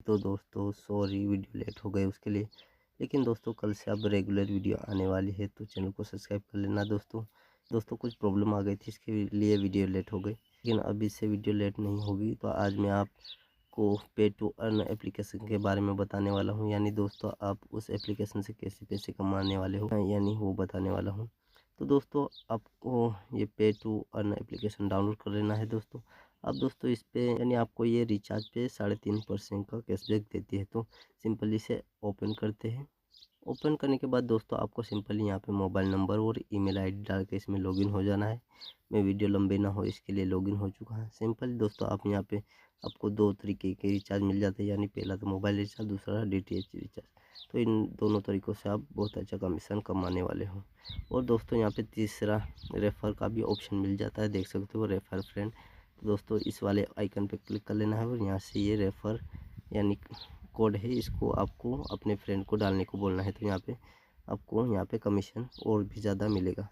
तो दोस्तों sorry video late हो गई उसके लिए। लेकिन दोस्तों कल से अब रेगुलर वीडियो आने वाली है, तो चैनल को सब्सक्राइब कर लेना दोस्तों कुछ प्रॉब्लम आ गई थी, इसके लिए वीडियो लेट हो गई, लेकिन अब इससे वीडियो लेट नहीं होगी। तो आज मैं आपको पे टू अर्न एप्लीकेशन के बारे में बताने वाला हूँ, यानी दोस्तों आप उस एप्लीकेशन से कैसे पैसे कमाने वाले हो, यानी वो बताने वाला हूँ। तो दोस्तों आपको ये पे टू अर्न एप्लीकेशन डाउनलोड कर लेना है दोस्तों। अब दोस्तों इस पे यानी आपको ये रिचार्ज पे 3.5% का कैशबैक देती है। तो सिंपली इसे ओपन करते हैं। ओपन करने के बाद दोस्तों आपको सिंपली यहाँ पे मोबाइल नंबर और ईमेल आईडी डाल के इसमें लॉगिन हो जाना है। मैं वीडियो लंबे ना हो इसके लिए लॉगिन हो चुका है। सिंपली दोस्तों आप यहाँ पे आपको दो तरीके के रिचार्ज मिल जाते हैं, यानी पहला तो मोबाइल रिचार्ज, दूसरा DTH रिचार्ज। तो इन दोनों तरीक़ों से आप बहुत अच्छा कमीशन कमाने वाले हो। और दोस्तों यहाँ पे तीसरा रेफ़र का भी ऑप्शन मिल जाता है, देख सकते हो रेफ़र फ्रेंड। तो दोस्तों इस वाले आइकन पे क्लिक कर लेना है और यहाँ से ये रेफ़र यानी कोड है, इसको आपको अपने फ्रेंड को डालने को बोलना है। तो यहाँ पे आपको यहाँ पे कमीशन और भी ज़्यादा मिलेगा।